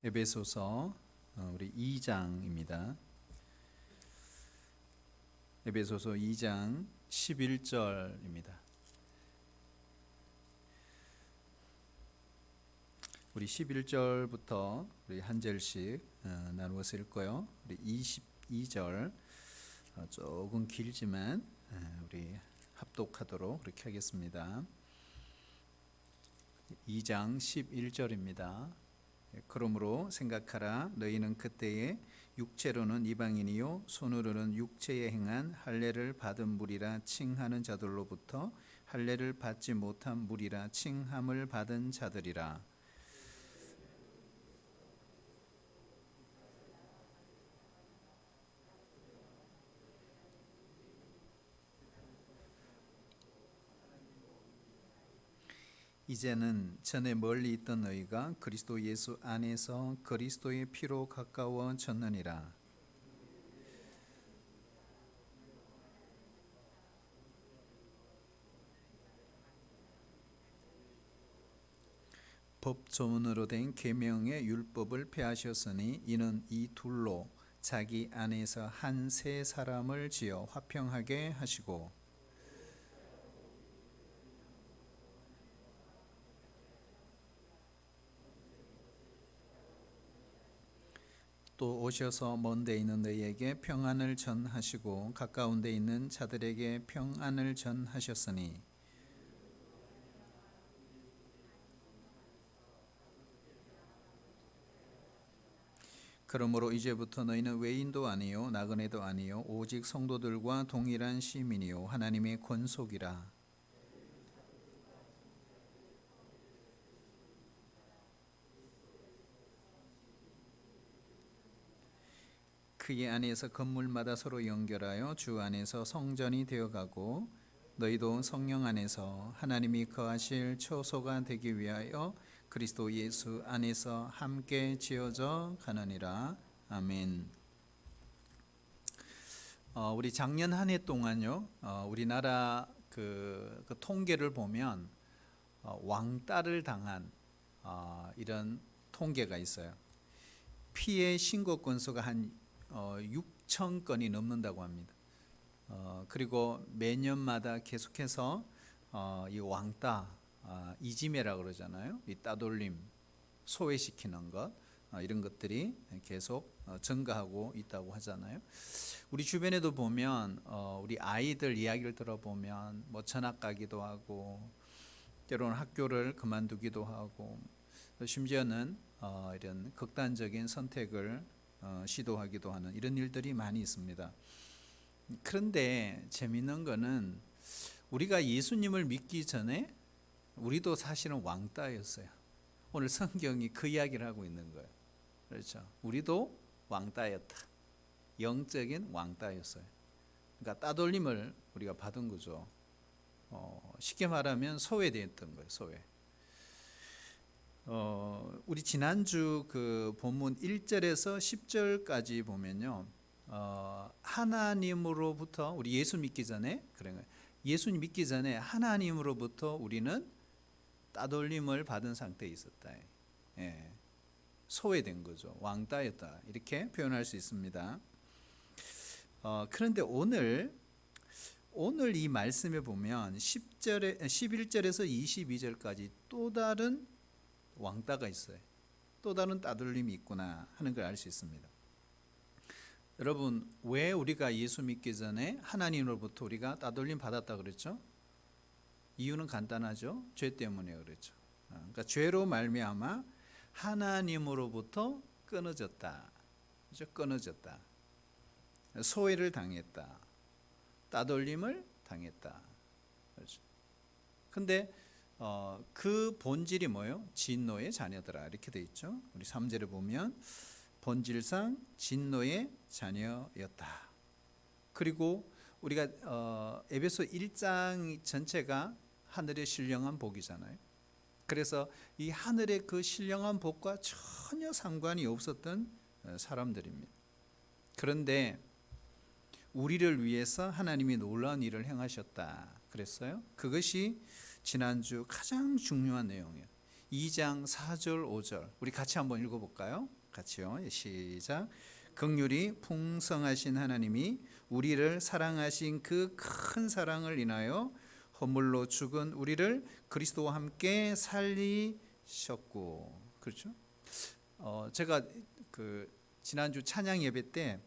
에베소서 우리 2장입니다. 에베소서 2장 11절입니다. 우리 11절부터 우리 한 절씩 나누어서 읽고요. 우리 22절 조금 길지만 우리 합독하도록 그렇게 하겠습니다. 2장 11절입니다. 그러므로 생각하라. 너희는 그때에 육체로는 이방인이요 손으로는 육체에 행한 할례를 받은 무리라 칭하는 자들로부터 할례를 받지 못한 무리라 칭함을 받은 자들이라. 이제는 전에 멀리 있던 너희가 그리스도 예수 안에서 그리스도의 피로 가까워졌느니라. 법조문으로 된 계명의 율법을 폐하셨으니 이는 이 둘로 자기 안에서 한 새 사람을 지어 화평하게 하시고 또 오셔서 먼 데 있는 너희에게 평안을 전하시고 가까운 데 있는 자들에게 평안을 전하셨으니 그러므로 이제부터 너희는 외인도 아니요 나그네도 아니요 오직 성도들과 동일한 시민이요 하나님의 권속이라. 그의 안에서 건물마다 서로 연결하여 주 안에서 성전이 되어가고 너희도 성령 안에서 하나님이 거하실 처소가 되기 위하여 그리스도 예수 안에서 함께 지어져 가느니라. 아멘. 우리 작년 한 해 동안요, 우리나라 그 통계를 보면 왕따를 당한 이런 통계가 있어요. 피해 신고 건수가 한 6천 건이 넘는다고 합니다. 그리고 매년마다 계속해서 이 왕따, 이지매라고 그러잖아요. 이 따돌림, 소외시키는 것 이런 것들이 계속 증가하고 있다고 하잖아요. 우리 주변에도 보면 우리 아이들 이야기를 들어보면 뭐 전학 가기도 하고 때로는 학교를 그만두기도 하고 심지어는 이런 극단적인 선택을 시도하기도 하는 이런 일들이 많이 있습니다. 그런데 재미있는 거는 우리가 예수님을 믿기 전에 우리도 사실은 왕따였어요. 오늘 성경이 그 이야기를 하고 있는 거예요. 그렇죠. 우리도 왕따였다. 영적인 왕따였어요. 그러니까 따돌림을 우리가 받은 거죠. 쉽게 말하면 소외됐던 거예요. 소외. 우리 지난주 그 본문 1절에서 10절까지 보면요. 하나님으로부터 우리 예수 믿기 전에 예수 믿기 전에 하나님으로부터 우리는 따돌림을 받은 상태에 있었다. 예. 소외된 거죠. 왕따였다. 이렇게 표현할 수 있습니다. 그런데 오늘 이 말씀에 보면 11절에서 22절까지 또 다른 왕따가 있어요. 또 다른 따돌림이 있구나 하는 걸 알 수 있습니다. 여러분, 왜 우리가 예수 믿기 전에 하나님으로부터 우리가 따돌림 받았다 그랬죠? 이유는 간단하죠. 죄 때문에 그랬죠. 그러니까 죄로 말미암아 하나님으로부터 끊어졌다. 그렇죠? 끊어졌다. 소외를 당했다. 따돌림을 당했다. 그렇죠? 근데 그 본질이 뭐예요? 진노의 자녀들아 이렇게 돼 있죠. 우리 3절에 보면 본질상 진노의 자녀였다. 그리고 우리가 에베소 1장 전체가 하늘의 신령한 복이잖아요. 그래서 이 하늘의 그 신령한 복과 전혀 상관이 없었던 사람들입니다. 그런데 우리를 위해서 하나님이 놀라운 일을 행하셨다 그랬어요. 그것이 지난주 가장 중요한 내용이에요. 2장 4절 5절 우리 같이 한번 읽어볼까요? 같이요. 시작. 긍휼이 풍성하신 하나님이 우리를 사랑하신 그 큰 사랑을 인하여 허물로 죽은 우리를 그리스도와 함께 살리셨고. 그렇죠? 제가 그 지난주 찬양 예배 때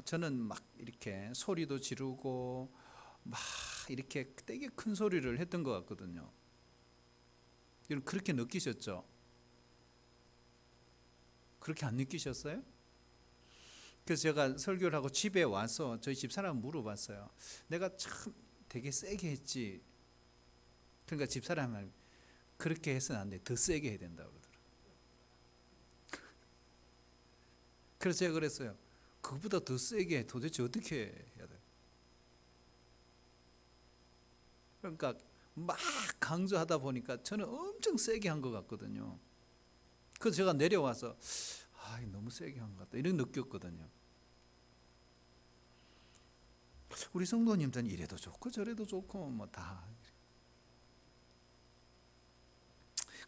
저는 막 이렇게 소리도 지르고 막 이렇게 되게 큰 소리를 했던 것 같거든요. 여러분 그렇게 느끼셨죠? 그렇게 안 느끼셨어요? 그래서 제가 설교를 하고 집에 와서 저희 집사람 물어봤어요. 내가 참 되게 세게 했지. 그러니까 집사람은 그렇게 해서는 안 돼. 더 세게 해야 된다고 그러더라고요. 그래서 제가 그랬어요. 그것보다 더 세게 도대체 어떻게 해야 돼? 그러니까 막 강조하다 보니까 저는 엄청 세게 한 것 같거든요. 그래서 제가 내려와서 너무 세게 한 것 같다 이런 느꼈거든요. 우리 성도님들은 이래도 좋고 저래도 좋고 뭐 다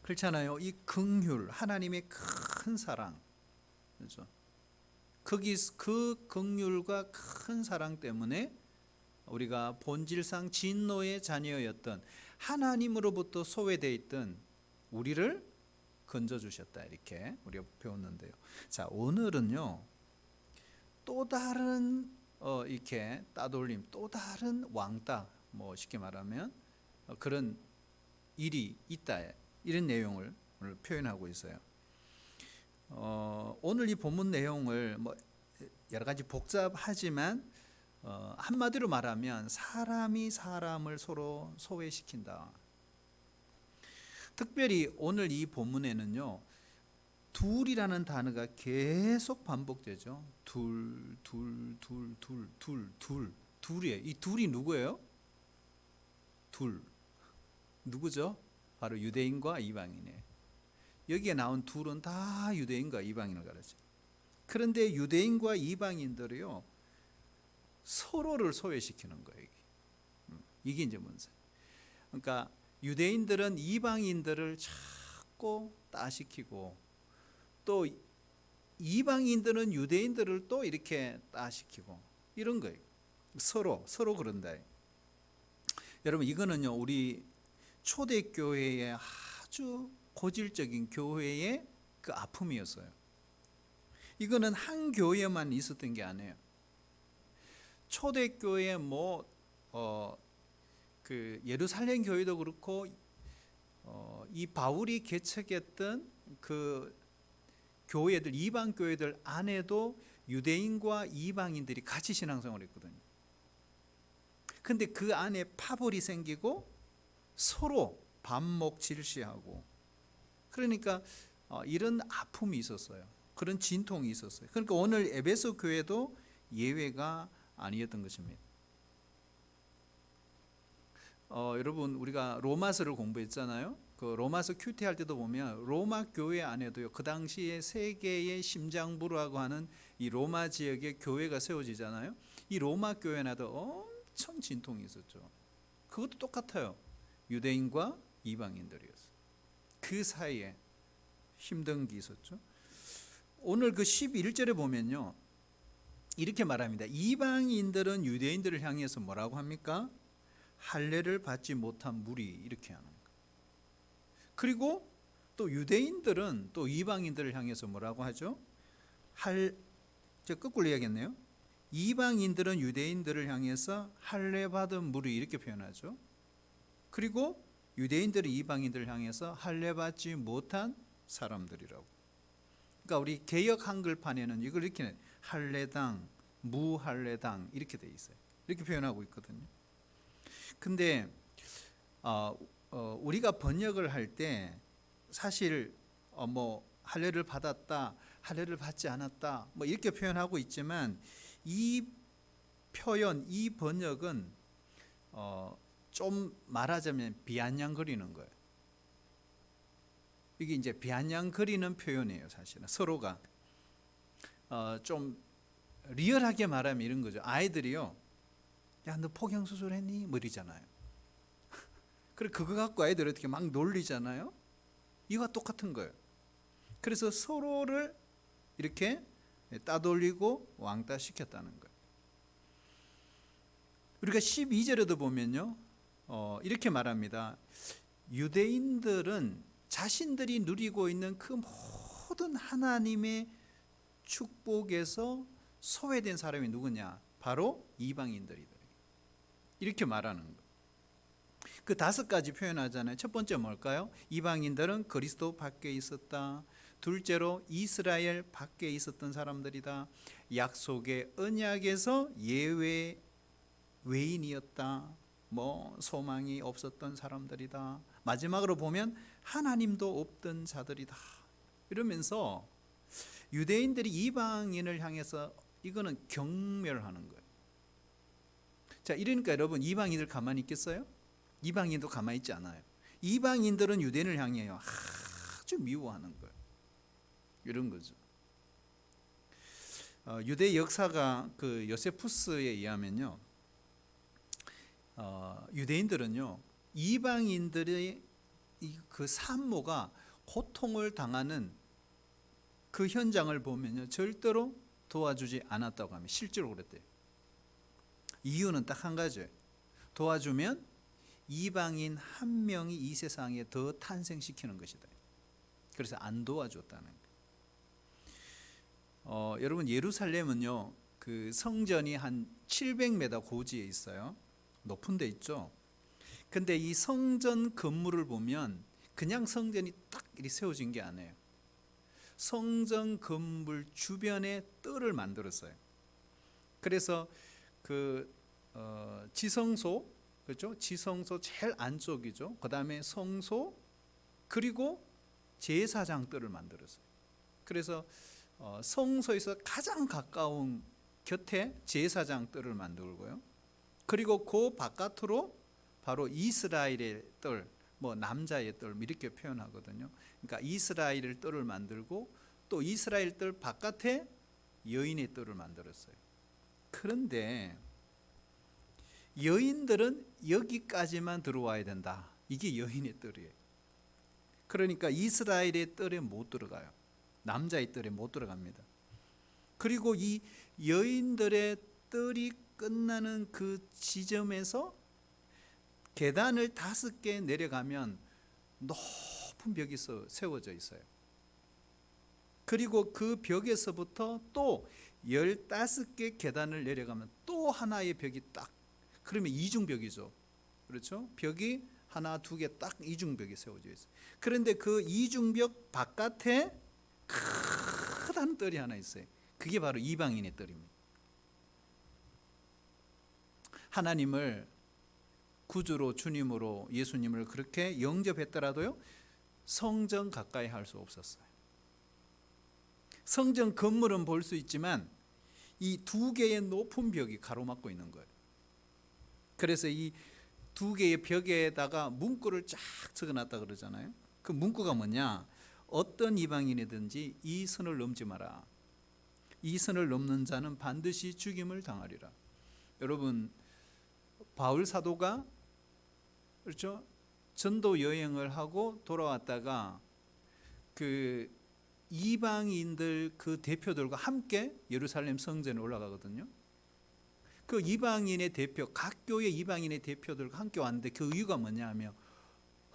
그렇잖아요. 이 긍휼 하나님의 큰 사랑, 그렇죠? 거기 그 긍휼과 큰 사랑 때문에 우리가 본질상 진노의 자녀였던 하나님으로부터 소외되어 있던 우리를 건져주셨다 이렇게 우리가 배웠는데요. 자, 오늘은요 또 다른 이렇게 따돌림, 또 다른 왕따, 뭐 쉽게 말하면 그런 일이 있다 이런 내용을 오늘 표현하고 있어요. 오늘 이 본문 내용을 뭐 여러 가지 복잡하지만 한마디로 말하면 사람이 사람을 서로 소외시킨다. 특별히 오늘 이 본문에는요 둘이라는 단어가 계속 반복되죠. 둘이에요. 이 둘이 누구예요? 둘 누구죠? 바로 유대인과 이방인이에요. 여기에 나온 둘은 다 유대인과 이방인을 가르쳐요. 그런데 유대인과 이방인들이요 서로를 소외시키는 거예요. 이게 이제 문제. 그러니까 유대인들은 이방인들을 자꾸 따시키고 또 이방인들은 유대인들을 또 이렇게 따시키고 이런 거예요. 서로 그런다. 여러분 이거는요 우리 초대교회의 아주 고질적인 교회의 그 아픔이었어요. 이거는 한 교회만 있었던 게 아니에요. 초대교회 그 예루살렘 교회도 그렇고 이 바울이 개척했던 그 교회들 이방 교회들 안에도 유대인과 이방인들이 같이 신앙생활을 했거든요. 근데 그 안에 파벌이 생기고 서로 반목 질시하고 그러니까 이런 아픔이 있었어요. 그런 진통이 있었어요. 그러니까 오늘 에베소 교회도 예외가 아니었던 것입니다. 여러분 우리가 로마서를 공부했잖아요. 그 로마서 큐티 할 때도 보면 로마 교회 안에도요. 그 당시에 세계의 심장부라고 하는 이 로마 지역에 교회가 세워지잖아요. 이 로마 교회 안에도 엄청 진통이 있었죠. 그것도 똑같아요. 유대인과 이방인들이었어요. 그 사이에 힘든 게 있었죠. 오늘 그 11절에 보면요. 이렇게 말합니다. 이방인들은 유대인들을 향해서 뭐라고 합니까? 할례를 받지 못한 무리 이렇게 하는 거예요. 그리고 또 유대인들은 또 이방인들을 향해서 뭐라고 하죠? 거꾸로 이야기했네요. 이방인들은 유대인들을 향해서 할례 받은 무리 이렇게 표현하죠. 그리고 유대인들은 이방인들을 향해서 할례 받지 못한 사람들이라고. 그러니까 우리 개역 한글판에는 이걸 이렇게 할례당, 무할례당 이렇게 돼 있어요. 이렇게 표현하고 있거든요. 근데 우리가 번역을 할 때 사실 뭐 할례를 받았다, 할례를 받지 않았다, 뭐 이렇게 표현하고 있지만 이 표현, 이 번역은 좀 말하자면 비아냥거리는 거예요. 이게 이제 비아냥거리는 표현이에요. 사실은 서로가 좀 리얼하게 말하면 이런 거죠. 아이들이요, 야, 너 폭염 수술했니? 뭐 이러잖아요. 그래 그거 갖고 아이들 어떻게 막 놀리잖아요. 이와 똑같은 거예요. 그래서 서로를 이렇게 따돌리고 왕따시켰다는 거예요. 우리가 12절에도 보면요, 이렇게 말합니다. 유대인들은 자신들이 누리고 있는 그 모든 하나님의 축복에서 소외된 사람이 누구냐? 바로 이방인들이다. 이렇게 말하는 거예요. 그 5가지 표현하잖아요. 첫 번째 뭘까요? 이방인들은 그리스도 밖에 있었다. 둘째로 이스라엘 밖에 있었던 사람들이다. 약속의 언약에서 외인이었다. 소망이 없었던 사람들이다. 마지막으로 보면 하나님도 없던 자들이다. 이러면서 유대인들이 이방인을 향해서 이거는 경멸하는 거예요. 자, 이러니까 여러분, 이방인들 가만히 있겠어요? 이방인도 가만히 있지 않아요. 이방인들은 유대인을 향해요, 아주 미워하는 거예요. 이런 거죠. 유대 역사가 그 요세푸스에 의하면요, 유대인들은요, 이방인들의 그 산모가 고통을 당하는 그 현장을 보면요, 절대로 도와주지 않았다고 합니다. 실제로 그랬대요. 이유는 딱 한 가지예요. 도와주면 이방인 한 명이 이 세상에 더 탄생시키는 것이다. 그래서 안 도와줬다는 거예요. 여러분, 예루살렘은요, 그 성전이 한 700m 고지에 있어요. 높은 데 있죠. 근데 이 성전 건물을 보면 그냥 성전이 딱 이렇게 세워진 게 아니에요. 성전 건물 주변에 뜰을 만들었어요. 그래서 그 지성소, 그렇죠? 지성소 제일 안쪽이죠. 그 다음에 성소, 그리고 제사장 뜰을 만들었어요. 그래서 성소에서 가장 가까운 곁에 제사장 뜰을 만들고요. 그리고 그 바깥으로 바로 이스라엘의 뜰, 남자의 뜰 이렇게 표현하거든요. 그러니까 이스라엘의 뜰을 만들고 또 이스라엘 뜰 바깥에 여인의 뜰을 만들었어요. 그런데 여인들은 여기까지만 들어와야 된다. 이게 여인의 뜰이에요. 그러니까 이스라엘의 뜰에 못 들어가요. 남자의 뜰에 못 들어갑니다. 그리고 이 여인들의 뜰이 끝나는 그 지점에서 계단을 5개 내려가면 높은 벽이 세워져 있어요. 그리고 그 벽에서부터 또 15개 계단을 내려가면 또 하나의 벽이 딱, 그러면 이중벽이죠. 그렇죠? 벽이 하나, 2개 딱 이중벽이 세워져 있어요. 그런데 그 이중벽 바깥에 크다는 뜰이 하나 있어요. 그게 바로 이방인의 뜰입니다. 하나님을 구주로, 주님으로, 예수님을 그렇게 영접했더라도요, 성전 가까이 할 수 없었어요. 성전 건물은 볼 수 있지만 이 2개의 높은 벽이 가로막고 있는 거예요. 그래서 이 2개의 벽에다가 문구를 쫙 적어놨다 그러잖아요. 그 문구가 뭐냐? 어떤 이방인이든지 이 선을 넘지 마라. 이 선을 넘는 자는 반드시 죽임을 당하리라. 여러분, 바울 사도가, 그렇죠? 전도 여행을 하고 돌아왔다가 그 이방인들 그 대표들과 함께 예루살렘 성전에 올라가거든요. 그 이방인의 대표, 각 교회 이방인의 대표들과 함께 왔는데 그 이유가 뭐냐면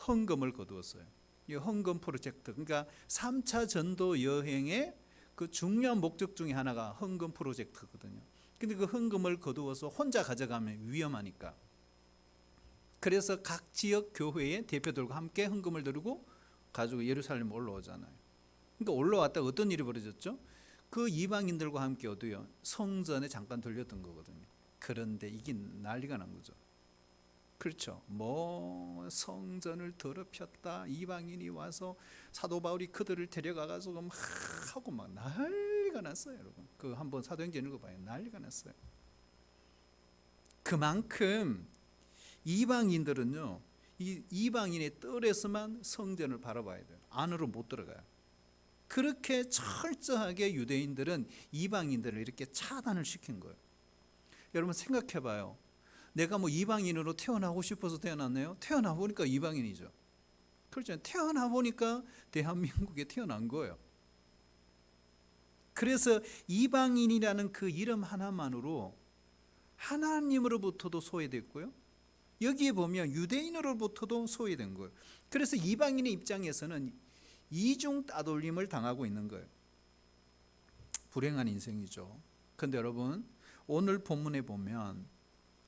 헌금을 거두었어요. 이 헌금 프로젝트, 그러니까 3차 전도 여행의 그 중요한 목적 중에 하나가 헌금 프로젝트거든요. 근데 그 헌금을 거두어서 혼자 가져가면 위험하니까, 그래서 각 지역 교회의 대표들과 함께 헌금을 들고 가지고 예루살렘 올라오잖아요. 그러니까 올라왔다 어떤 일이 벌어졌죠? 그 이방인들과 함께 어디요? 성전에 잠깐 들렸던 거거든요. 그런데 이게 난리가 난 거죠. 그렇죠. 성전을 더럽혔다. 이방인이 와서 사도 바울이 그들을 데려가가지고 막 하고 막 난리가 났어요, 여러분. 그 한번 사도행전 읽어봐요. 난리가 났어요. 그만큼 이방인들은요, 이 이방인의 뜰에서만 성전을 바라봐야 돼요. 안으로 못 들어가요. 그렇게 철저하게 유대인들은 이방인들을 이렇게 차단을 시킨 거예요. 여러분 생각해봐요. 내가 이방인으로 태어나고 싶어서 태어났네요. 태어나 보니까 이방인이죠. 그렇죠. 태어나 보니까 대한민국에 태어난 거예요. 그래서 이방인이라는 그 이름 하나만으로 하나님으로부터도 소외됐고요, 여기에 보면 유대인으로부터도 소외된 거예요. 그래서 이방인의 입장에서는 이중 따돌림을 당하고 있는 거예요. 불행한 인생이죠. 그런데 여러분, 오늘 본문에 보면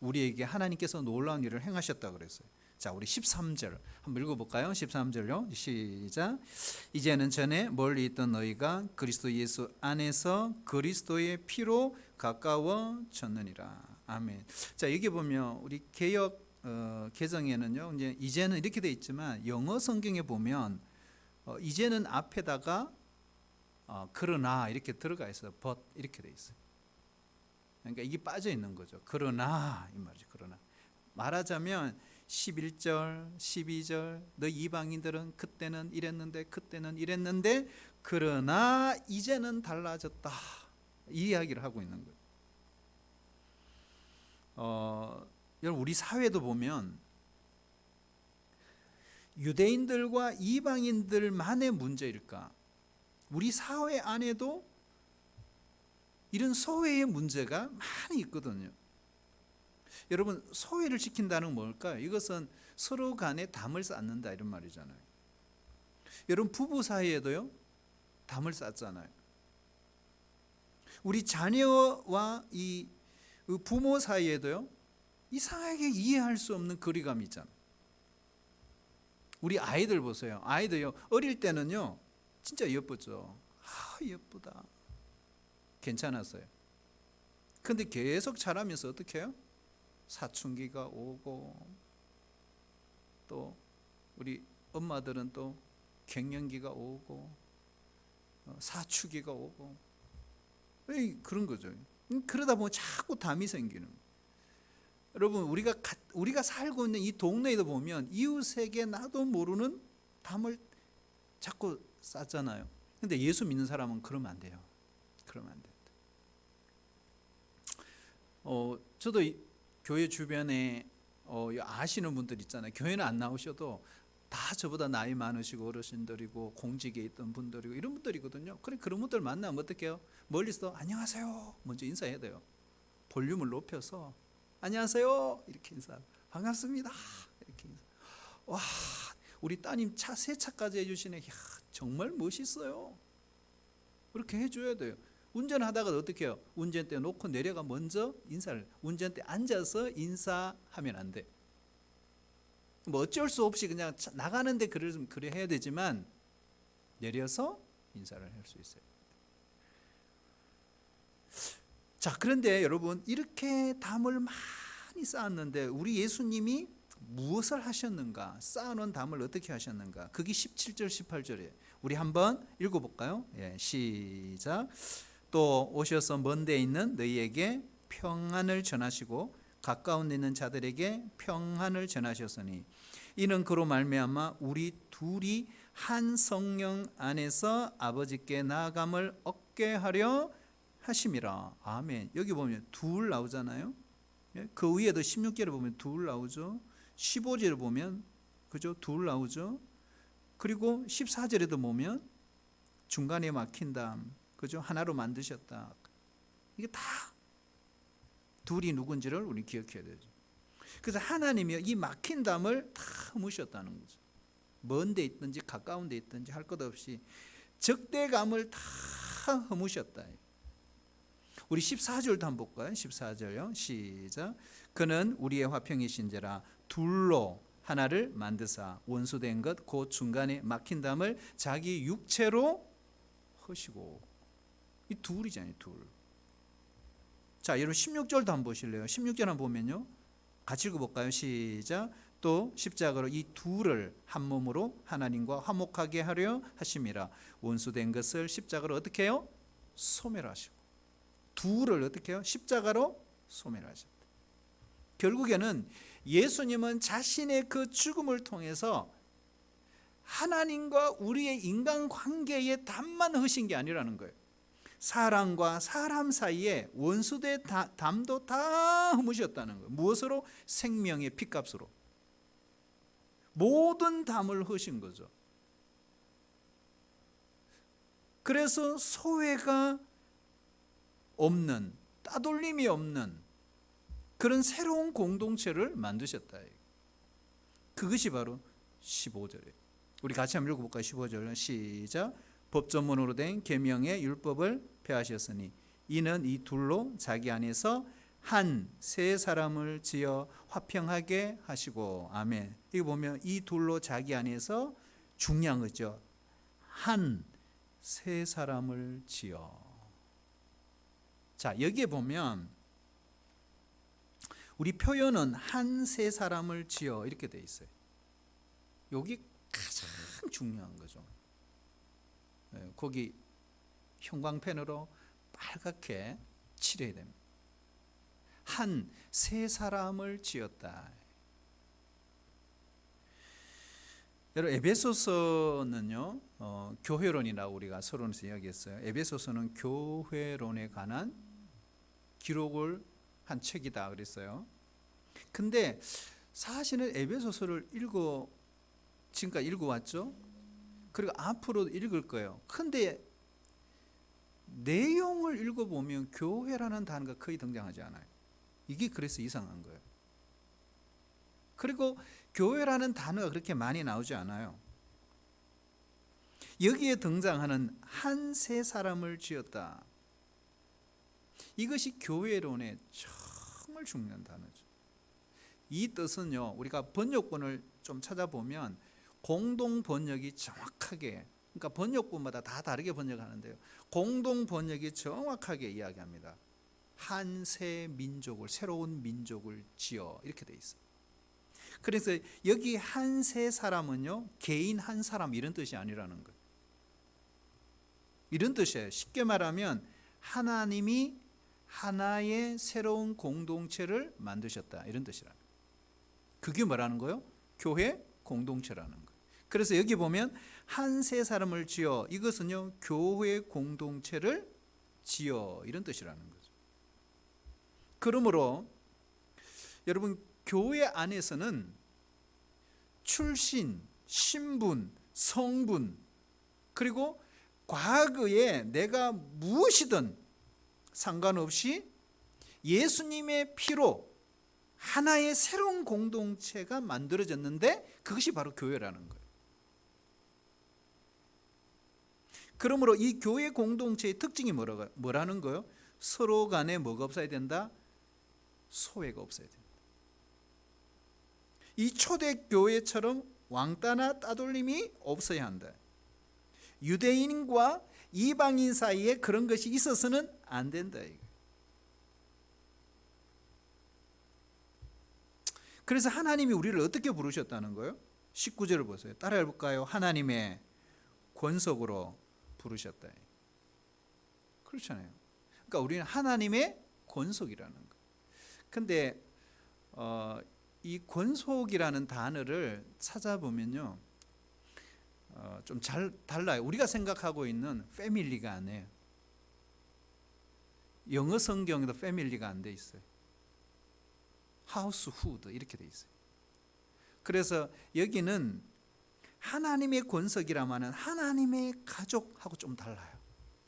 우리에게 하나님께서 놀라운 일을 행하셨다 그랬어요. 자, 우리 13절 한번 읽어볼까요? 13절요. 시작. 이제는 전에 멀리 있던 너희가 그리스도 예수 안에서 그리스도의 피로 가까워졌느니라. 아멘. 자, 여기 보면 우리 개역 개정에는요, 이제는 이렇게 돼 있지만 영어 성경에 보면 이제는 앞에다가 그러나 이렇게 들어가 있어요. but 이렇게 돼 있어요. 그러니까 이게 빠져 있는 거죠. 그러나 이 말이죠. 그러나 말하자면 11절, 12절 너 이방인들은 그때는 이랬는데 그러나 이제는 달라졌다, 이 이야기를 하고 있는 거예요. 여러분, 우리 사회도 보면 유대인들과 이방인들만의 문제일까? 우리 사회 안에도 이런 소외의 문제가 많이 있거든요. 여러분, 소외를 시킨다는 건 뭘까요? 이것은 서로 간에 담을 쌓는다 이런 말이잖아요. 여러분, 부부 사이에도요, 담을 쌓잖아요. 우리 자녀와 이 부모 사이에도요, 이상하게 이해할 수 없는 거리감이 있잖아요. 우리 아이들 보세요. 아이들요, 어릴 때는요 진짜 예쁘죠. 예쁘다, 괜찮았어요. 근데 계속 자라면서 어떻게 해요? 사춘기가 오고, 또 우리 엄마들은 또 갱년기가 오고, 사춘기가 오고, 그런 거죠. 그러다 보면 자꾸 담이 생기는 거예요. 여러분, 우리가 살고 있는 이 동네에도 보면 이웃에게 나도 모르는 담을 자꾸 쌓잖아요. 근데 예수 믿는 사람은 그러면 안 돼요. 그러면 안 됩니다. 저도 교회 주변에 아시는 분들 있잖아요. 교회는 안 나오셔도 다 저보다 나이 많으시고 어르신들이고 공직에 있던 분들이고 이런 분들이거든요. 그런 분들 만나면 어떻게 해요? 멀리서 안녕하세요 먼저 인사해야 돼요. 볼륨을 높여서 안녕하세요 이렇게 인사, 반갑습니다 이렇게 인사. 와, 우리 따님 차 세 차까지 해주시네. 정말 멋있어요. 그렇게 해줘야 돼요. 운전하다가 어떻게 해요? 운전대 놓고 내려가 먼저 인사를, 운전대 앉아서 인사하면 안 돼. 뭐 어쩔 수 없이 그냥 나가는데 그래 해야 되지만 내려서 인사를 할 수 있어요. 자, 그런데 여러분, 이렇게 담을 많이 쌓았는데 우리 예수님이 무엇을 하셨는가? 쌓아놓은 담을 어떻게 하셨는가? 그게 17절 18절이에요. 우리 한번 읽어볼까요? 시작. 또 오셔서 먼 데 있는 너희에게 평안을 전하시고 가까운 데 있는 자들에게 평안을 전하셨으니 이는 그로 말미암아 우리 둘이 한 성령 안에서 아버지께 나아감을 얻게 하려 하심이라. 아멘. 여기 보면 둘 나오잖아요. 그 위에도 16절에 보면 둘 나오죠. 15절에 보면 그죠? 둘 나오죠. 그리고 14절에도 보면 중간에 막힌 담, 그죠? 하나로 만드셨다. 이게 다 둘이 누군지를 우리 기억해야 되죠. 그래서 하나님이 이 막힌 담을 다 허무셨다는 거죠. 먼 데 있든지 가까운 데 있든지 할 것 없이 적대감을 다 허무셨다. 우리 14절도 한번 볼까요? 14절요. 시작. 그는 우리의 화평이신지라 둘로 하나를 만드사 원수된 것 곧 중간에 막힌 담을 자기 육체로 허시고. 이 둘이잖아요. 둘. 자, 여러분 16절도 한번 보실래요? 16절 한번 보면요, 같이 읽어볼까요? 시작. 또 십자가로 이 둘을 한 몸으로 하나님과 화목하게 하려 하심이라. 원수된 것을 십자가로 어떻게 해요? 소멸하시고. 둘을 어떻게 해요? 십자가로 소멸하셨다. 결국에는 예수님은 자신의 그 죽음을 통해서 하나님과 우리의 인간관계의 담만 허신 게 아니라는 거예요. 사람과 사람 사이에 원수된 담도 다 허무셨다는 거예요. 무엇으로? 생명의 핏값으로. 모든 담을 허신 거죠. 그래서 소외가 없는, 따돌림이 없는 그런 새로운 공동체를 만드셨다. 그것이 바로 15절이에요. 우리 같이 한번 읽어볼까요? 15절 시작. 법조문으로 된 계명의 율법을 폐하셨으니 이는 이 둘로 자기 안에서 한 세 사람을 지어 화평하게 하시고. 아멘. 이거 보면 이 둘로 자기 안에서 중요한 거죠. 한 세 사람을 지어. 자, 여기에 보면 우리 표현은 한 세 사람을 지어 이렇게 돼 있어요. 여기 가장 중요한 거죠. 거기 형광펜으로 빨갛게 칠해야 됩니다. 한 세 사람을 지었다. 여러분, 에베소서는요, 교회론이라고 우리가 서론에서 이야기했어요. 에베소서는 교회론에 관한 기록을 한 책이다 그랬어요. 근데 사실은 에베소서를 지금까지 읽어왔죠. 그리고 앞으로도 읽을 거예요. 근데 내용을 읽어보면 교회라는 단어가 거의 등장하지 않아요. 이게 그래서 이상한 거예요. 그리고 교회라는 단어가 그렇게 많이 나오지 않아요. 여기에 등장하는 한 세 사람을 지었다. 이것이 교회론의 정말 중요한 단어죠. 이 뜻은요, 우리가 번역본을 좀 찾아보면 공동 번역이 정확하게, 그러니까 번역본마다 다 다르게 번역하는데요, 공동 번역이 정확하게 이야기합니다. 한 새 민족을, 새로운 민족을 지어, 이렇게 돼 있어요. 그래서 여기 한 세 사람은요, 개인 한 사람 이런 뜻이 아니라는 거예요. 이런 뜻이에요. 쉽게 말하면 하나님이 하나의 새로운 공동체를 만드셨다, 이런 뜻이라는 거예요. 그게 뭐라는 거예요? 교회 공동체라는 거예요. 그래서 여기 보면 한 세 사람을 지어, 이것은요, 교회 공동체를 지어, 이런 뜻이라는 거죠. 그러므로 여러분, 교회 안에서는 출신, 신분, 성분, 그리고 과거에 내가 무엇이든 상관없이 예수님의 피로 하나의 새로운 공동체가 만들어졌는데 그것이 바로 교회라는 거예요. 그러므로 이 교회 공동체의 특징이 뭐라는 거예요? 서로 간에 뭐가 없어야 된다? 소외가 없어야 된다. 이 초대교회처럼 왕따나 따돌림이 없어야 한다. 유대인과 이방인 사이에 그런 것이 있어서는 안 된다. 그래서 하나님이 우리를 어떻게 부르셨다는 거예요? 19절을 보세요. 따라해 볼까요? 하나님의 권속으로 부르셨다. 그렇잖아요. 그러니까 우리는 하나님의 권속이라는 거예요. 근데 이 권속이라는 단어를 찾아보면요, 좀 잘 달라요. 우리가 생각하고 있는 패밀리가 아니에요. 영어 성경에도 패밀리가 안 돼 있어요. 하우스후드 이렇게 돼 있어요. 그래서 여기는 하나님의 권속이라면 하나님의 가족하고 좀 달라요.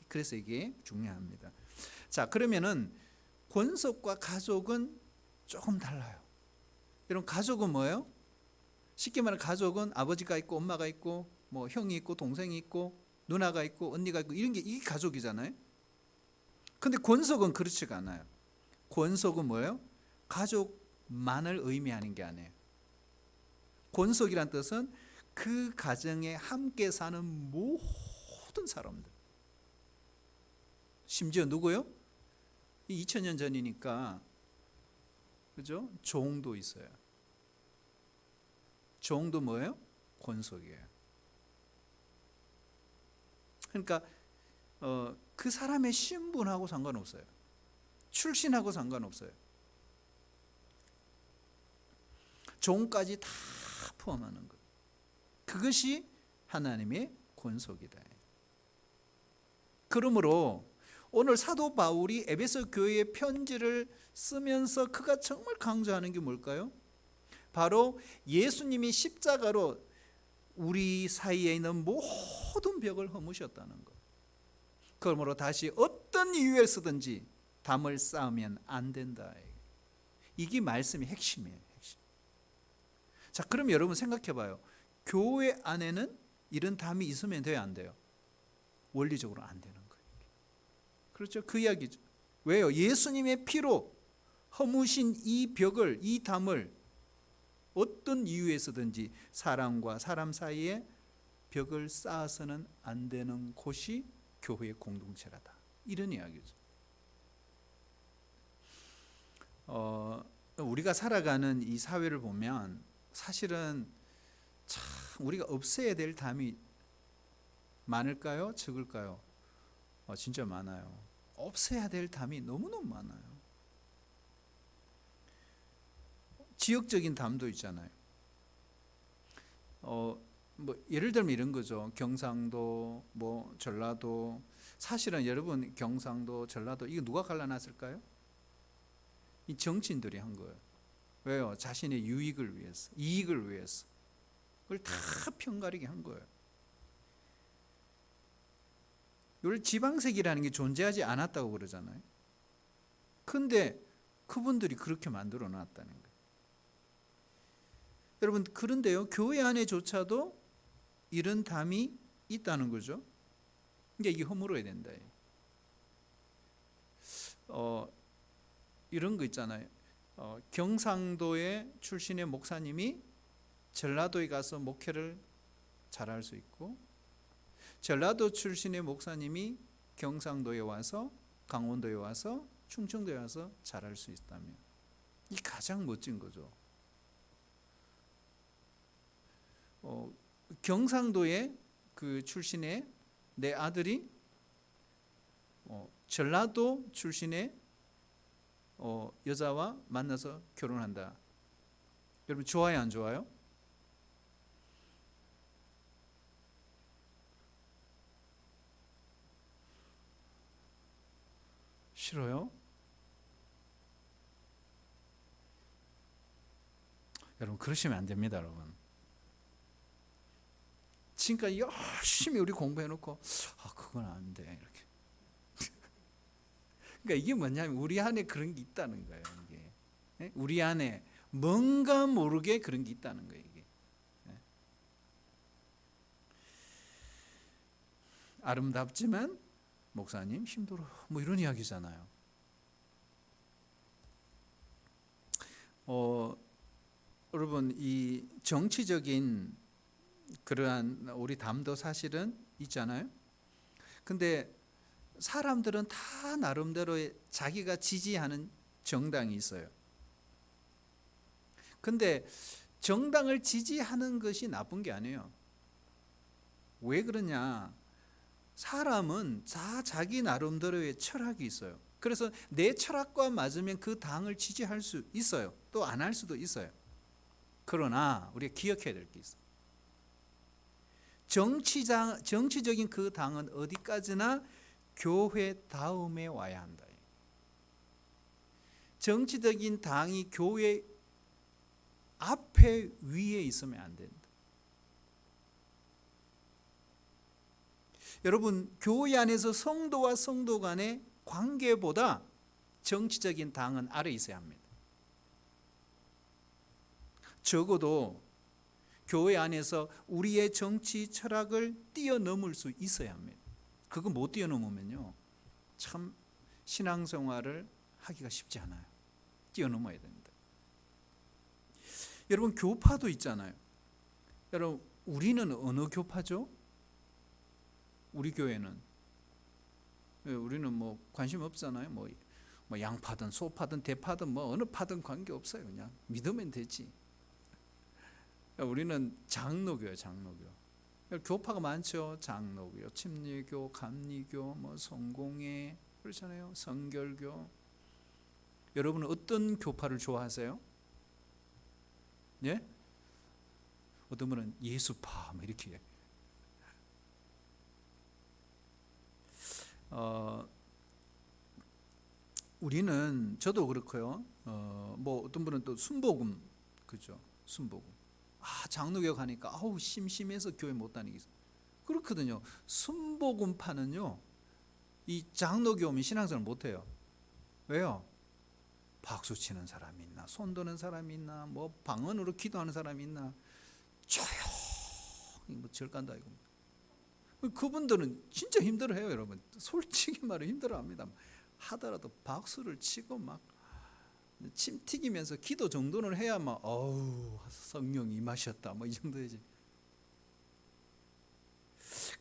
그래서 이게 중요합니다. 자, 그러면은 권속과 가족은 조금 달라요. 여러분, 가족은 뭐예요? 쉽게 말하면 가족은 아버지가 있고 엄마가 있고 뭐 형이 있고 동생이 있고 누나가 있고 언니가 있고 이런 게 이게 가족이잖아요. 근데 권속은 그렇지가 않아요. 권속은 뭐예요? 가족만을 의미하는 게 아니에요. 권속이란 뜻은 그 가정에 함께 사는 모든 사람들. 심지어 누구요? 2000년 전이니까, 그죠? 종도 있어요. 종도 뭐예요? 권속이에요. 그러니까 그 사람의 신분하고 상관없어요. 출신하고 상관없어요. 종까지 다 포함하는 것. 그것이 하나님의 권속이다. 그러므로 오늘 사도 바울이 에베소 교회의 편지를 쓰면서 그가 정말 강조하는 게 뭘까요? 바로 예수님이 십자가로 우리 사이에 있는 모든 벽을 허무셨다는 것. 그러므로 다시 어떤 이유에서든지 담을 쌓으면 안 된다. 이게 말씀의 핵심이에요. 핵심. 자, 그럼 여러분 생각해 봐요. 교회 안에는 이런 담이 있으면 돼요, 안 돼요? 원리적으로 안 되는 거예요. 그렇죠? 그 이야기죠. 왜요? 예수님의 피로 허무신 이 벽을, 이 담을 어떤 이유에서든지 사람과 사람 사이에 벽을 쌓아서는 안 되는 곳이 교회의 공동체라다. 이런 이야기죠. 우리가 살아가는 이 사회를 보면 사실은 참 우리가 없애야 될 담이 많을까요? 적을까요? 진짜 많아요. 없애야 될 담이 너무너무 많아요. 지역적인 담도 있잖아요. 뭐 예를 들면 이런 거죠. 경상도, 뭐 전라도. 사실은 여러분 경상도, 전라도 이거 누가 갈라놨을까요? 이 정치인들이 한 거예요. 왜요? 자신의 유익을 위해서, 이익을 위해서. 그걸 다 편가르게 한 거예요. 이걸 지방색이라는 게 존재하지 않았다고 그러잖아요. 근데 그분들이 그렇게 만들어 놨다는 거예요. 여러분, 그런데요, 교회 안에조차도 이런 담이 있다는 거죠. 이제 이게 허물어야 된다. 이런 거 있잖아요. 경상도의 출신의 목사님이 전라도에 가서 목회를 잘할 수 있고, 전라도 출신의 목사님이 경상도에 와서, 강원도에 와서, 충청도에 와서 잘할 수 있다면 이 가장 멋진 거죠. 경상도의 그 출신의 내 아들이 전라도 출신의 여자와 만나서 결혼한다. 여러분 좋아요, 안 좋아요? 싫어요? 여러분 그러시면 안 됩니다, 여러분. 지금까지 열심히 우리 공부해놓고 그건 안 돼 이렇게. 그러니까 이게 뭐냐면 우리 안에 그런 게 있다는 거예요. 이게 우리 안에 뭔가 모르게 그런 게 있다는 거예요. 이게 아름답지만 목사님 힘들어 뭐 이런 이야기잖아요. 여러분 이 정치적인 그러한 우리 담도 사실은 있잖아요. 근데 사람들은 다 나름대로 자기가 지지하는 정당이 있어요. 근데 정당을 지지하는 것이 나쁜 게 아니에요. 왜 그러냐? 사람은 다 자기 나름대로의 철학이 있어요. 그래서 내 철학과 맞으면 그 당을 지지할 수 있어요. 또 안 할 수도 있어요. 그러나 우리가 기억해야 될 게 있어요. 정치적인 그 당은 어디까지나 교회 다음에 와야 한다. 정치적인 당이 교회 앞에 위에 있으면 안 된다. 여러분 교회 안에서 성도와 성도 간의 관계보다 정치적인 당은 아래에 있어야 합니다. 적어도 교회 안에서 우리의 정치 철학을 뛰어넘을 수 있어야 합니다. 그거 못 뛰어넘으면요 참 신앙생활을 하기가 쉽지 않아요. 뛰어넘어야 됩니다. 여러분 교파도 있잖아요. 여러분 우리는 어느 교파죠? 우리 교회는 우리는 뭐 관심 없잖아요. 뭐 양파든 소파든 대파든 뭐 어느 파든 관계 없어요. 그냥 믿으면 되지. 우리는 장로교예요, 장로교. 교파가 많죠. 장로교, 침례교, 감리교, 뭐 성공회 그렇잖아요. 성결교. 여러분은 어떤 교파를 좋아하세요? 예? 어떤 분은 예수파 뭐 이렇게. 우리는 저도 그렇고요. 뭐 어떤 분은 또 순복음 그죠? 순복음. 장로교 가니까 아우 심심해서 교회 못 다니겠어. 그렇거든요. 순복음파는요, 이 장로교 오면 신앙생활 못 해요. 왜요? 박수 치는 사람이 있나, 손 드는 사람이 있나, 뭐 방언으로 기도하는 사람이 있나, 조용히 뭐 절간다 이거. 그분들은 진짜 힘들어해요, 여러분. 솔직히 말해 힘들어합니다. 하더라도 박수를 치고 막 침 튀기면서 기도 정도는 해야 막 어우 성령 임하셨다 뭐 이 정도지.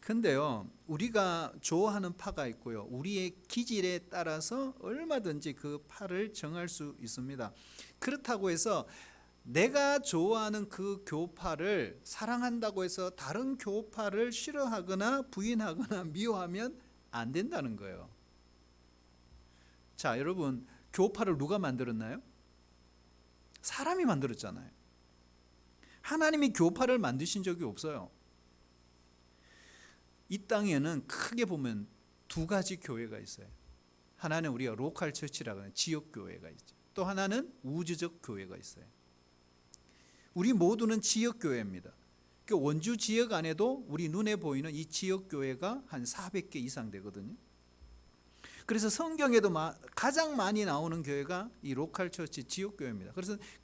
근데요, 우리가 좋아하는 파가 있고요, 우리의 기질에 따라서 얼마든지 그 파를 정할 수 있습니다. 그렇다고 해서 내가 좋아하는 그 교파를 사랑한다고 해서 다른 교파를 싫어하거나 부인하거나 미워하면 안 된다는 거예요. 자, 여러분, 교파를 누가 만들었나요? 사람이 만들었잖아요. 하나님이 교파를 만드신 적이 없어요. 이 땅에는 크게 보면 두 가지 교회가 있어요. 하나는 우리가 로컬 처치라고 하는 지역 교회가 있죠. 또 하나는 우주적 교회가 있어요. 우리 모두는 지역 교회입니다. 원주 지역 안에도 우리 눈에 보이는 이 지역 교회가 한 400개 이상 되거든요. 그래서 성경에도 가장 많이 나오는 교회가 이 로컬 처치 지역 교회입니다.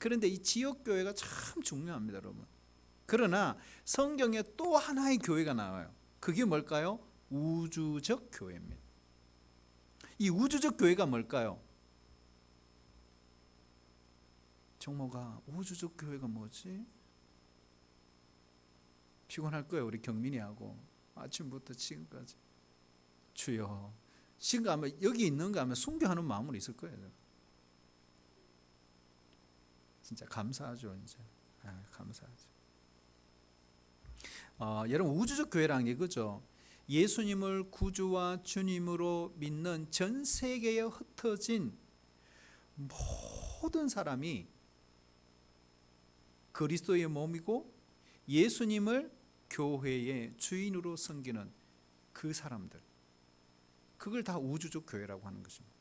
그런데 이 지역 교회가 참 중요합니다, 여러분. 그러나 성경에 또 하나의 교회가 나와요. 그게 뭘까요? 우주적 교회입니다. 이 우주적 교회가 뭘까요? 정모가 우주적 교회가 뭐지? 피곤할 거예요, 우리 경민이 하고 아침부터 지금까지. 주여, 지금 아마 여기 있는가 하면 순교하는 마음으로 있을 거예요. 진짜 감사하죠, 이제. 감사하죠. 여러분, 우주적 교회라는 게 그죠? 예수님을 구주와 주님으로 믿는 전 세계에 흩어진 모든 사람이 그리스도의 몸이고 예수님을 교회의 주인으로 섬기는 그 사람들, 그걸 다 우주적 교회라고 하는 것입니다.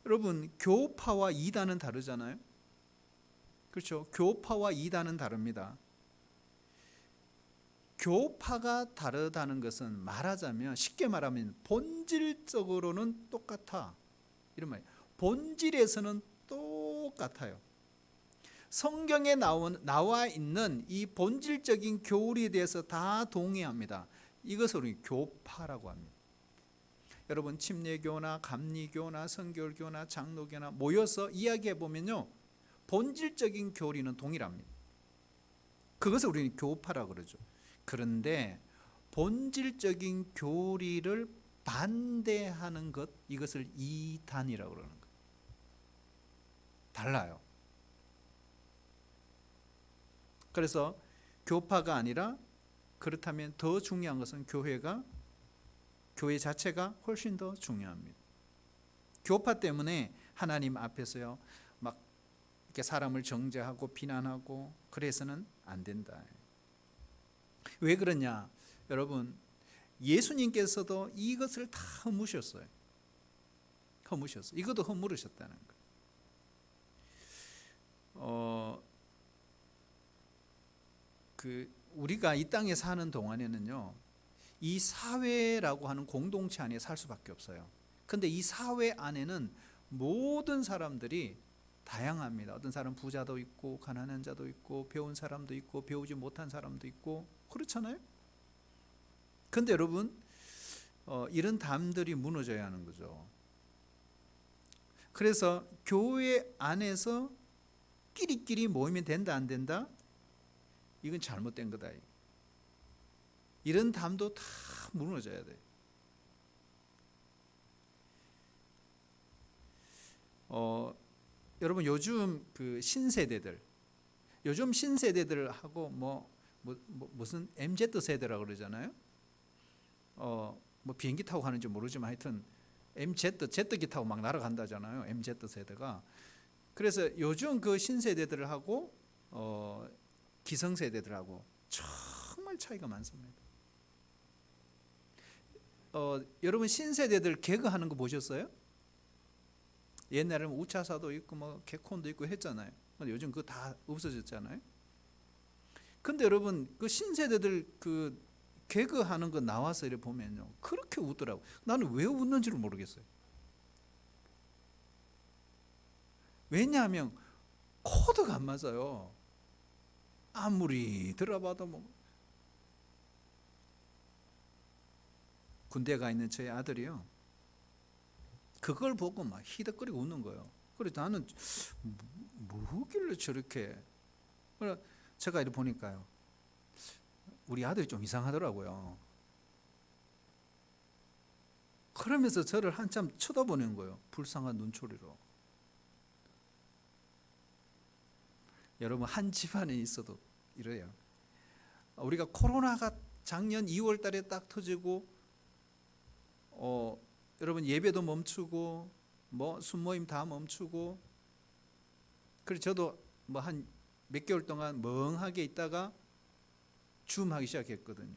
여러분, 교파와 이단은 다르잖아요. 그렇죠? 교파와 이단은 다릅니다. 교파가 다르다는 것은 말하자면, 쉽게 말하면 본질적으로는 똑같아, 이런 말이에요. 본질에서는 똑같아요. 성경에 나와 있는 이 본질적인 교리에 대해서 다 동의합니다. 이것을 우리 교파라고 합니다. 여러분, 침례교나 감리교나 성결교나 장로교나 모여서 이야기해 보면요, 본질적인 교리는 동일합니다. 그것을 우리는 교파라고 그러죠. 그런데 본질적인 교리를 반대하는 것, 이것을 이단이라고 그러는 거예요. 달라요. 그래서 교파가 아니라, 그렇다면 더 중요한 것은 교회 자체가 훨씬 더 중요합니다. 교파 때문에 하나님 앞에서요, 막 이렇게 사람을 정죄하고 비난하고 그래서는 안 된다. 왜 그러냐? 여러분, 예수님께서도 이것을 다 허무셨어요. 이것도 허물으셨다는 거예요. 우리가 이 땅에 사는 동안에는요, 이 사회라고 하는 공동체 안에 살 수밖에 없어요. 근데 이 사회 안에는 모든 사람들이 다양합니다. 어떤 사람 부자도 있고 가난한 자도 있고 배운 사람도 있고 배우지 못한 사람도 있고, 그렇잖아요. 근데 여러분, 이런 담들이 무너져야 하는 거죠. 그래서 교회 안에서 끼리끼리 모이면 된다 안 된다? 이건 잘못된 거다. 이런 담도 다 무너져야 돼. 여러분, 요즘 그 신세대들하고 무슨 MZ 세대라고 그러잖아요. 뭐 비행기 타고 가는지 모르지만 하여튼 제트기 타고 막 날아간다잖아요, MZ 세대가. 그래서 요즘 그 신세대들하고 기성세대들하고 정말 차이가 많습니다. 여러분, 신세대들 개그하는 거 보셨어요? 옛날에는 우차사도 있고 뭐 개콘도 있고 했잖아요. 근데 요즘 그거 다 없어졌잖아요. 근데 여러분 그 신세대들 그 개그하는 거 나와서 이렇게 보면요, 그렇게 웃더라고. 나는 왜 웃는지를 모르겠어요. 왜냐하면 코드가 안 맞아요. 아무리 들어봐도 뭐. 군대 가 있는 저희 아들이요, 그걸 보고 막 히덕거리고 웃는 거예요. 그래서 나는 뭐길래 저렇게. 그래서 제가 이렇게 보니까요, 우리 아들이 좀 이상하더라고요. 그러면서 저를 한참 쳐다보는 거예요, 불쌍한 눈초리로. 여러분, 한 집안에 있어도 이래요. 우리가 코로나가 작년 2월 달에 딱 터지고 여러분 예배도 멈추고 뭐 순모임 다 멈추고, 그래서 저도 뭐 한 몇 개월 동안 멍하게 있다가 줌 하기 시작했거든요.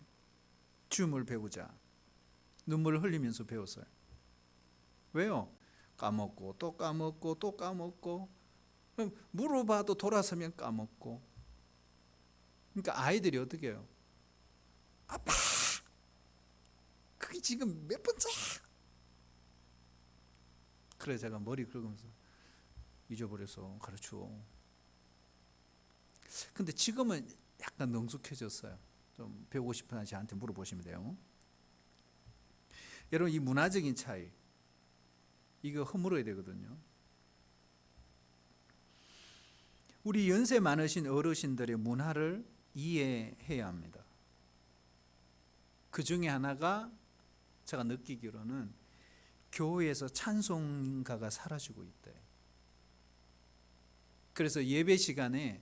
줌을 배우자. 눈물을 흘리면서 배웠어요. 왜요? 까먹고 또 까먹고 또 까먹고, 물어봐도 돌아서면 까먹고. 그러니까 아이들이 어떻게 해요? 아빠, 그게 지금 몇 번째? 그래 제가 머리 긁으면서 잊어버려서 가르쳐. 근데 지금은 약간 능숙해졌어요. 좀 배우고 싶으면 저한테 물어보시면 돼요. 여러분, 이 문화적인 차이, 이거 허물어야 되거든요. 우리 연세 많으신 어르신들의 문화를 이해해야 합니다. 그 중에 하나가 제가 느끼기로는 교회에서 찬송가가 사라지고 있대. 그래서 예배 시간에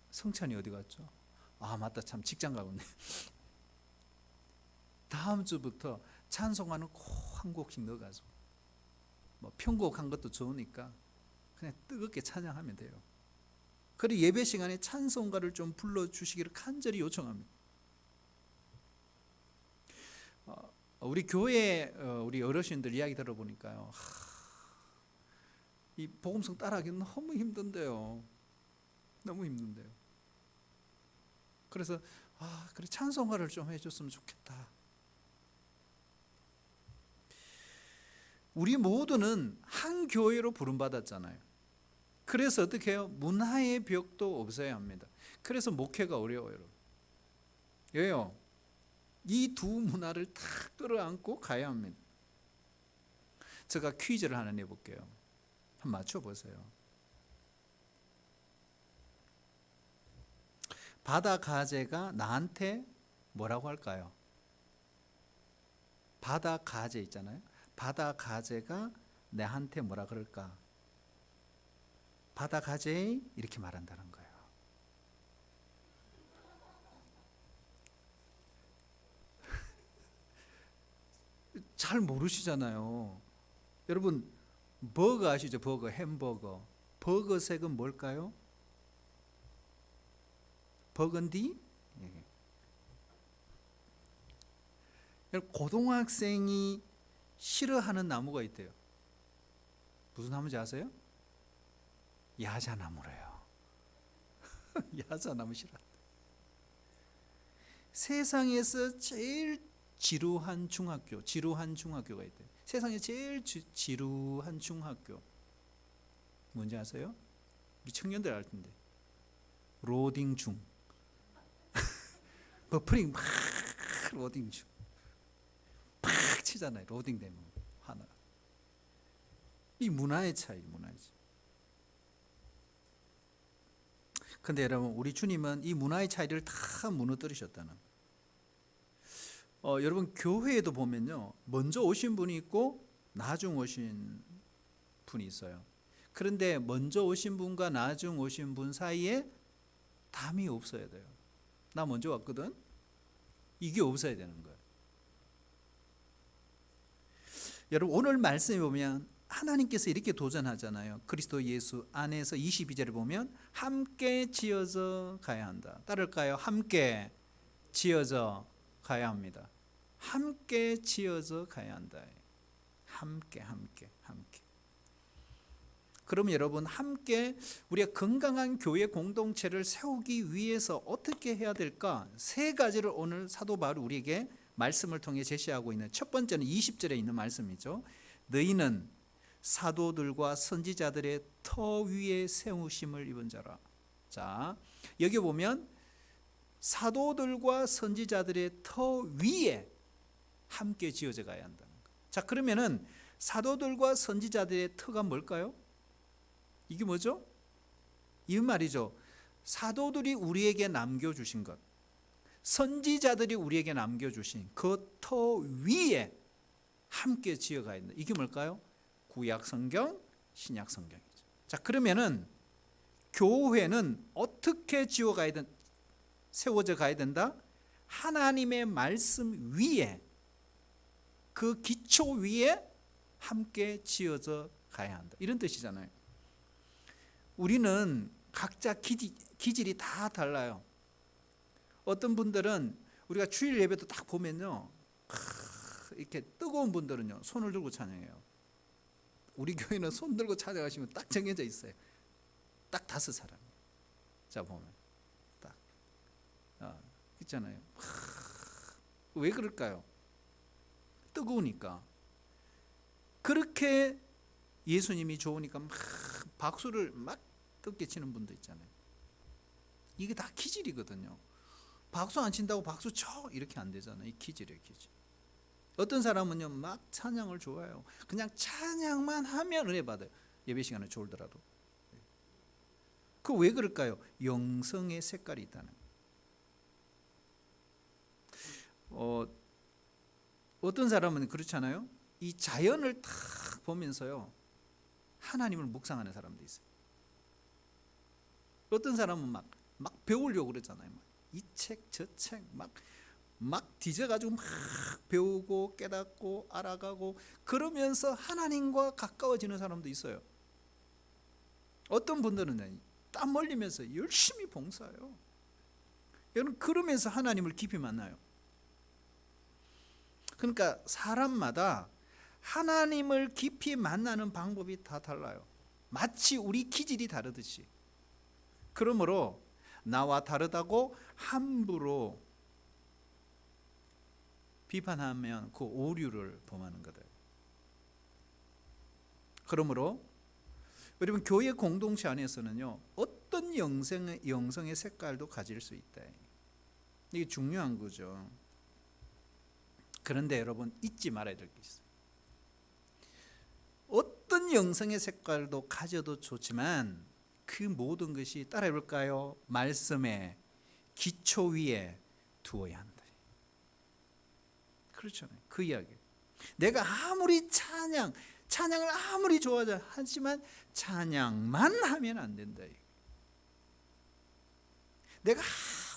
성찬이 어디 갔죠? 아 맞다, 참 직장 가고 있네. 다음 주부터 찬송가는 꼭 한 곡씩 넣어가지고, 뭐 편곡한 것도 좋으니까 그냥 뜨겁게 찬양하면 돼요. 그리고 예배 시간에 찬송가를 좀 불러주시기를 간절히 요청합니다. 우리 교회 우리 어르신들 이야기 들어보니까요, 이 복음성 따라하기는 너무 힘든데요. 너무 힘든데요. 그래서 그래 찬송가를 좀 해줬으면 좋겠다. 우리 모두는 한 교회로 부름받았잖아요. 그래서 어떻게 해요? 문화의 벽도 없어야 합니다. 그래서 목회가 어려워요. 왜요? 이 두 문화를 다 끌어안고 가야 합니다. 제가 퀴즈를 하나 내볼게요. 한번 맞춰보세요. 바다 가재가 나한테 뭐라고 할까요? 바다 가재 있잖아요. 바다 가재가 내한테 뭐라 그럴까? 바다 가재 이렇게 말한다는 거예요. 잘 모르시잖아요. 여러분 버거 아시죠? 버거, 햄버거. 버거 색은 뭘까요? 버건디? 고등학생이 싫어하는 나무가 있대요. 무슨 나무인지 아세요? 야자나무래요. 야자나무 싫어. 세상에서 제일 지루한 중학교가 있대요. 세상에 제일 지루한 중학교 뭔지 아세요? 우리 청년들 알 텐데. 로딩 중. 버퍼링 막 로딩 중. 팍 치잖아요. 로딩 되면 하나. 이 문화의 차이. 근데 여러분, 우리 주님은 이 문화의 차이를 다 무너뜨리셨다는. 여러분 교회에도 보면요, 먼저 오신 분이 있고 나중 오신 분이 있어요. 그런데 먼저 오신 분과 나중 오신 분 사이에 담이 없어야 돼요. 나 먼저 왔거든. 이게 없어야 되는 거예요. 여러분 오늘 말씀에 보면 하나님께서 이렇게 도전하잖아요. 그리스도 예수 안에서 22절을 보면 함께 지어져 가야 한다. 따를까요? 함께 지어져 가야 합니다. 함께 지어져 가야 한다. 함께. 그럼 여러분, 함께 우리가 건강한 교회 공동체를 세우기 위해서 어떻게 해야 될까? 세 가지를 오늘 사도 바울이 우리에게 말씀을 통해 제시하고 있는, 첫 번째는 20절에 있는 말씀이죠. 너희는 사도들과 선지자들의 터 위에 세우심을 입은 자라. 자, 여기 보면 사도들과 선지자들의 터 위에 함께 지어져 가야 한다는 거. 자, 그러면은 사도들과 선지자들의 터가 뭘까요? 이게 뭐죠? 이 말이죠. 사도들이 우리에게 남겨주신 것, 선지자들이 우리에게 남겨주신 그 터 위에 함께 지어가야 한다. 이게 뭘까요? 구약 성경, 신약 성경이죠. 자, 그러면은 교회는 어떻게 지어가야 된, 세워져 가야 된다? 하나님의 말씀 위에, 그 기초 위에 함께 지어져 가야 한다. 이런 뜻이잖아요. 우리는 각자 기질이 다 달라요. 어떤 분들은 우리가 주일 예배도 딱 보면요, 이렇게 뜨거운 분들은요 손을 들고 찬양해요. 우리 교회는 손 들고 찬양하시면 딱 정해져 있어요. 딱 5사람. 자, 보면 딱 있잖아요. 왜 그럴까요? 뜨거우니까. 그렇게 예수님이 좋으니까 막 박수를 막 뜨겁게 치는 분도 있잖아요. 이게 다 기질이거든요. 박수 안 친다고 박수 쳐 이렇게 안 되잖아요. 이 기질이에요, 기질. 어떤 사람은요 막 찬양을 좋아해요. 그냥 찬양만 하면 은혜 받아요. 예배 시간에 졸더라도. 그 왜 그럴까요? 영성의 색깔이 있다는 거예요. 어떤 사람은 그렇잖아요. 이 자연을 딱 보면서요 하나님을 묵상하는 사람도 있어요. 어떤 사람은 막 배우려고 그러잖아요. 이 책 저 책 막 뒤져가지고 막 배우고 깨닫고 알아가고 그러면서 하나님과 가까워지는 사람도 있어요. 어떤 분들은 땀 흘리면서 열심히 봉사해요. 여러분, 그러면서 하나님을 깊이 만나요. 그러니까 사람마다 하나님을 깊이 만나는 방법이 다 달라요. 마치 우리 기질이 다르듯이. 그러므로 나와 다르다고 함부로 비판하면 그 오류를 범하는 거다. 그러므로 여러분, 교회 공동체 안에서는요 어떤 영성의 색깔도 가질 수 있다. 이게 중요한 거죠. 그런데 여러분, 잊지 말아야 될 게 있어요. 어떤 영성의 색깔도 가져도 좋지만 그 모든 것이, 따라해 볼까요? 말씀의 기초 위에 두어야 한다. 그렇잖아요. 그 이야기. 내가 아무리 찬양을 아무리 좋아하자 하지만 찬양만 하면 안 된다. 내가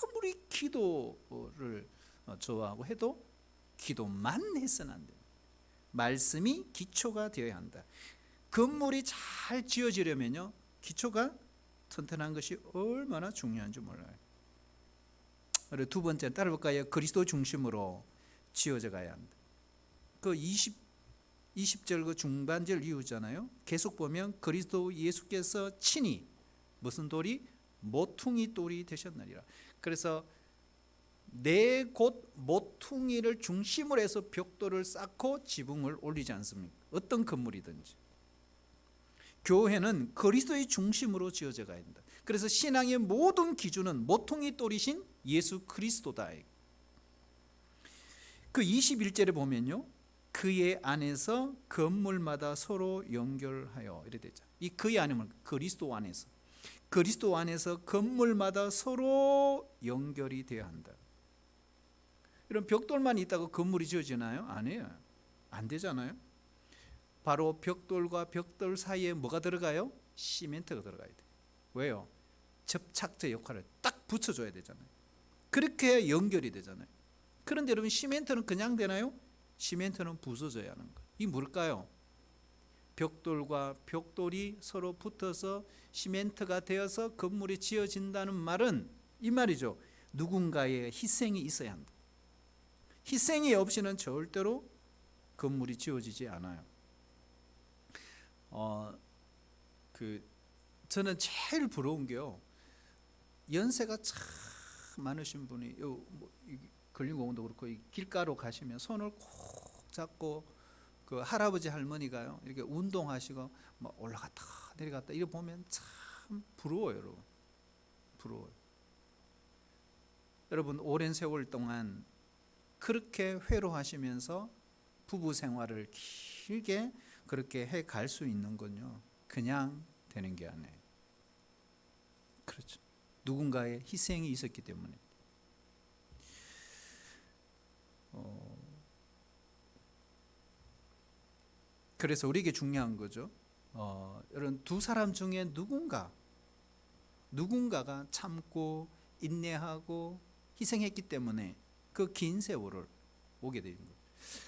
아무리 기도를 좋아하고 해도 기도만 해서는 안 된다. 말씀이 기초가 되어야 한다. 건물이 잘 지어지려면요 기초가 튼튼한 것이 얼마나 중요한지 몰라요. 그리고 두 번째, 따라볼까요? 그리스도 중심으로 지어져 가야 한다. 그 20절 그 중반절 이후잖아요. 계속 보면 그리스도 예수께서 친히 무슨 돌이? 모퉁이 돌이 되셨느니라. 그래서 내 곧 모퉁이를 중심으로 해서 벽돌을 쌓고 지붕을 올리지 않습니까? 어떤 건물이든지. 교회는 그리스도의 중심으로 지어져 가야 된다. 그래서 신앙의 모든 기준은 모퉁이 돌이신 예수 그리스도다. 그 21절에 보면요, 그의 안에서 건물마다 서로 연결하여 이래 되죠. 이 그의 안에는 그리스도 안에서, 그리스도 안에서 건물마다 서로 연결이 되어야 한다. 이런 벽돌만 있다고 건물이 지어지나요? 아니에요. 안 되잖아요. 바로 벽돌과 벽돌 사이에 뭐가 들어가요? 시멘트가 들어가야 돼요. 왜요? 접착제 역할을 딱 붙여줘야 되잖아요. 그렇게 연결이 되잖아요. 그런데 여러분, 시멘트는 그냥 되나요? 시멘트는 부서져야 하는 거예요. 이 뭘까요? 벽돌과 벽돌이 서로 붙어서 시멘트가 되어서 건물이 지어진다는 말은 이 말이죠. 누군가의 희생이 있어야 한다. 희생이 없이는 절대로 건물이 지어지지 않아요. 어, 그 저는 제일 부러운 게요. 연세가 참 많으신 분이 걸림공원도 그렇고 이 길가로 가시면 손을 꼭 잡고 그 할아버지 할머니가요 이렇게 운동하시고 막 올라갔다 내려갔다 이거 보면 참 부러워요, 여러분. 부러워요. 여러분 오랜 세월 동안 그렇게 회로하시면서 부부 생활을 길게 그렇게 해 갈 수 있는 건요 그냥 되는 게 아니에요. 그렇죠. 누군가의 희생이 있었기 때문에. 그래서 우리에게 중요한 거죠. 여러분 두 사람 중에 누군가가 참고 인내하고 희생했기 때문에 그 긴 세월을 오게 되는 거예요.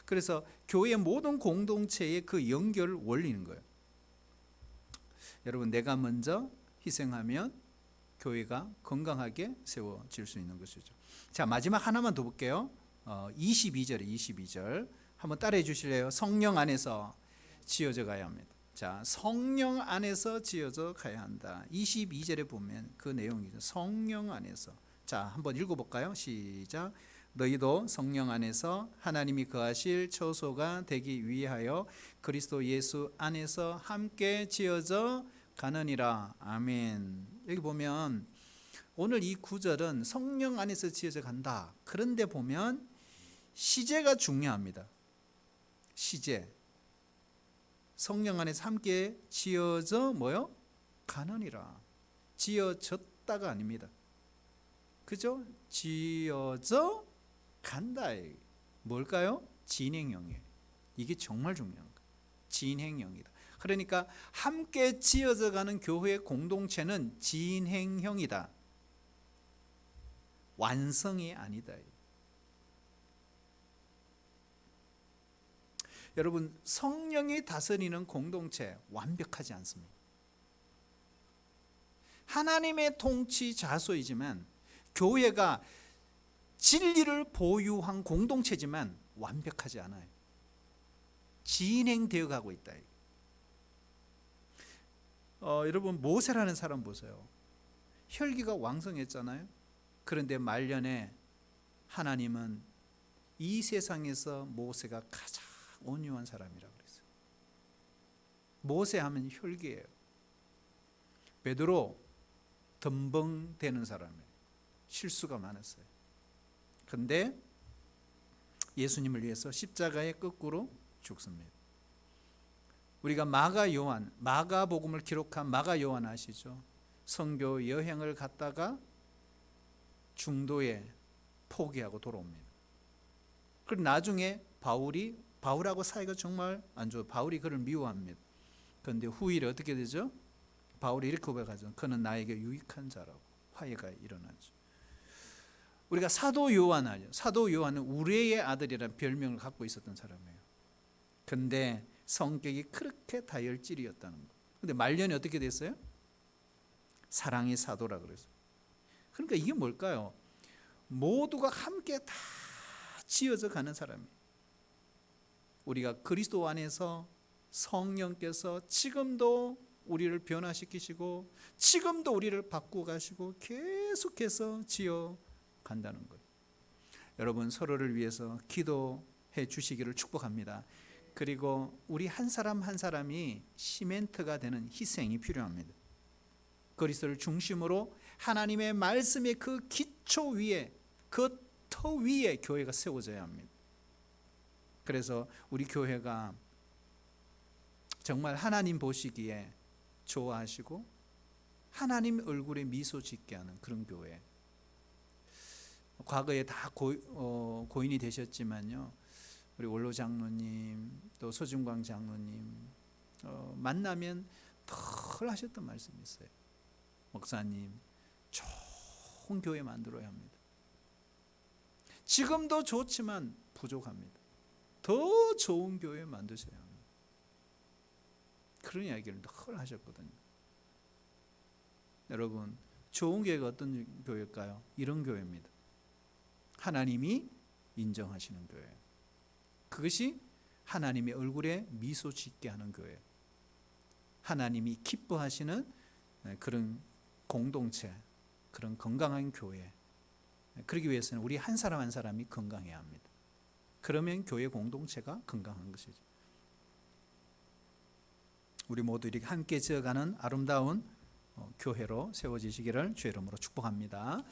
그래서 교회의 모든 공동체의 그 연결을 원리는 거예요. 여러분 내가 먼저 희생하면 교회가 건강하게 세워질 수 있는 것이죠. 자, 마지막 하나만 더 볼게요. 22절에 22절 한번 따라해 주실래요? 성령 안에서 지어져 가야 합니다. 자, 성령 안에서 지어져 가야 한다. 22절에 보면 그 내용이죠. 성령 안에서. 자, 한번 읽어볼까요? 시작. 너희도 성령 안에서 하나님이 거하실 처소가 되기 위하여 그리스도 예수 안에서 함께 지어져 가느니라. 아멘. 여기 보면 오늘 이 구절은 성령 안에서 지어져 간다. 그런데 보면 시제가 중요합니다. 시제. 성령 안에서 함께 지어져 뭐요? 가느니라. 지어졌다가 아닙니다. 그죠? 지어져 간다. 뭘까요? 진행형이에요. 이게 정말 중요한 거예요. 진행형이다. 그러니까 함께 지어져 가는 교회의 공동체는 진행형이다. 완성이 아니다. 여러분 성령이 다스리는 공동체 완벽하지 않습니다. 하나님의 통치 자소이지만 교회가 진리를 보유한 공동체지만 완벽하지 않아요. 진행되어 가고 있다. 여러분 모세라는 사람 보세요. 혈기가 왕성했잖아요. 그런데 말년에 하나님은 이 세상에서 모세가 가장 온유한 사람이라고 그랬어요. 모세 하면 혈기예요. 베드로 덤벙대는 사람이에요. 실수가 많았어요. 그런데 예수님을 위해서 십자가에 거꾸로 죽습니다. 우리가 마가복음을 기록한 마가 요한 아시죠? 선교 여행을 갔다가 중도에 포기하고 돌아옵니다. 그리고 나중에 바울하고 사이가 정말 안 좋아요. 바울이 그를 미워합니다. 그런데 후일에 어떻게 되죠? 바울이 이렇게 고백하죠. 그는 나에게 유익한 자라고. 화해가 일어나죠. 우리가 사도 요한 알죠? 사도 요한은 우레의 아들이라는 별명을 갖고 있었던 사람이에요. 근데 성격이 그렇게 다혈질이었다는 거. 근데 말년에 어떻게 됐어요? 사랑의 사도라 그랬어요. 그러니까 이게 뭘까요? 모두가 함께 다 지어져 가는 사람이에요. 우리가 그리스도 안에서 성령께서 지금도 우리를 변화시키시고 지금도 우리를 바꾸어 가시고 계속해서 지어 간다는 거예요. 여러분 서로를 위해서 기도해 주시기를 축복합니다. 그리고 우리 한 사람 한 사람이 시멘트가 되는 희생이 필요합니다. 그리스도를 중심으로 하나님의 말씀의 그 기초 위에 그 터 위에 교회가 세워져야 합니다. 그래서 우리 교회가 정말 하나님 보시기에 좋아하시고 하나님 얼굴에 미소 짓게 하는 그런 교회. 과거에 다 고인이 되셨지만요. 우리 원로 장로님 또 서준광 장로님 만나면 덜 하셨던 말씀이 있어요. 목사님 좋은 교회 만들어야 합니다. 지금도 좋지만 부족합니다. 더 좋은 교회 만드셔야 합니다. 그런 이야기를 늘 하셨거든요. 여러분 좋은 교회가 어떤 교회일까요? 이런 교회입니다. 하나님이 인정하시는 교회. 그것이 하나님의 얼굴에 미소 짓게 하는 교회. 하나님이 기뻐하시는 그런 공동체, 그런 건강한 교회, 그러기 위해서는 우리 한 사람 한 사람이 건강해야 합니다. 그러면 교회 공동체가 건강한 것이죠. 우리 모두 이렇게 함께 지어가는 아름다운 교회로 세워지시기를 주의 이름으로 축복합니다.